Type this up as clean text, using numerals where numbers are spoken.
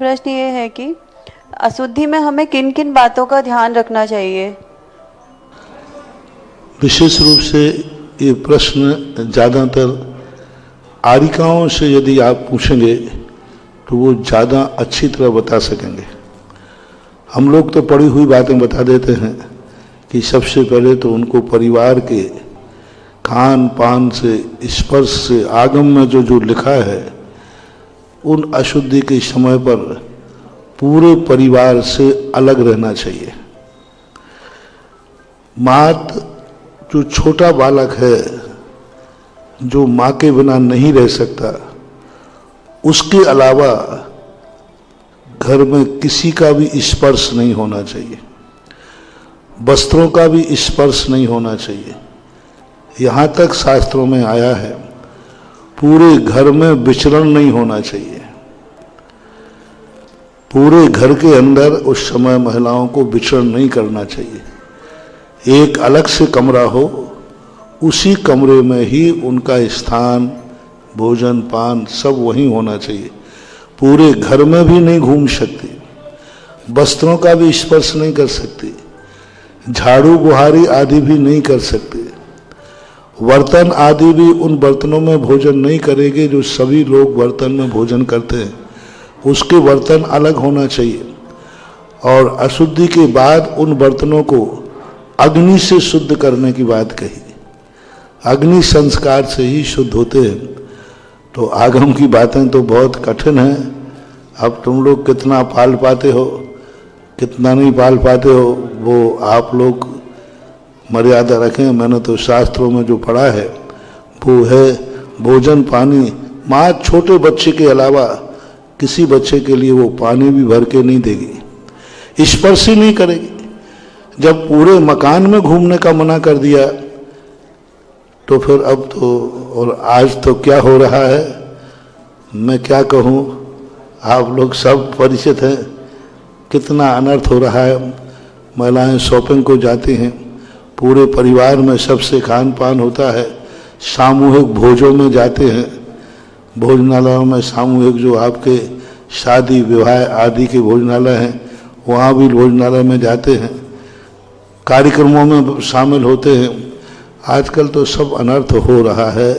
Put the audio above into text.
प्रश्न ये है कि अशुद्धि में हमें किन किन बातों का ध्यान रखना चाहिए। विशेष रूप से ये प्रश्न ज़्यादातर आरिकाओं से यदि आप पूछेंगे तो वो ज़्यादा अच्छी तरह बता सकेंगे। हम लोग तो पढ़ी हुई बातें बता देते हैं कि सबसे पहले तो उनको परिवार के खान पान से, स्पर्श से, आगम में जो जो लिखा है उन अशुद्धि के समय पर पूरे परिवार से अलग रहना चाहिए। मात जो छोटा बालक है, जो माँ के बिना नहीं रह सकता, उसके अलावा घर में किसी का भी स्पर्श नहीं होना चाहिए, वस्त्रों का भी स्पर्श नहीं होना चाहिए। यहाँ तक शास्त्रों में आया है पूरे घर में विचरण नहीं होना चाहिए। पूरे घर के अंदर उस समय महिलाओं को विचरण नहीं करना चाहिए। एक अलग से कमरा हो, उसी कमरे में ही उनका स्थान, भोजन पान सब वहीं होना चाहिए। पूरे घर में भी नहीं घूम सकती, वस्त्रों का भी स्पर्श नहीं कर सकती, झाड़ू बुहारी आदि भी नहीं कर सकते, बर्तन आदि भी उन बर्तनों में भोजन नहीं करेंगे जो सभी लोग बर्तन में भोजन करते हैं, उसके बर्तन अलग होना चाहिए। और अशुद्धि के बाद उन बर्तनों को अग्नि से शुद्ध करने की बात कही। अग्नि संस्कार से ही शुद्ध होते हैं। तो आगम की बातें तो बहुत कठिन हैं। अब तुम लोग कितना पाल पाते हो, कितना नहीं पाल पाते हो, वो आप लोग मर्यादा रखें। मैंने तो शास्त्रों में जो पढ़ा है वो है भोजन पानी। माँ छोटे बच्चे के अलावा किसी बच्चे के लिए वो पानी भी भर के नहीं देगी, स्पर्श ही नहीं करेगी। जब पूरे मकान में घूमने का मना कर दिया तो फिर अब तो, और आज तो क्या हो रहा है मैं क्या कहूँ, आप लोग सब परिचित हैं कितना अनर्थ हो रहा है। महिलाएं शॉपिंग को जाती हैं, पूरे परिवार में सबसे खान पान होता है, सामूहिक भोजों में जाते हैं, भोजनालयों में सामूहिक जो आपके शादी विवाह आदि के भोजनालय हैं वहाँ भी भोजनालय में जाते हैं, कार्यक्रमों में शामिल होते हैं। आजकल तो सब अनर्थ हो रहा है।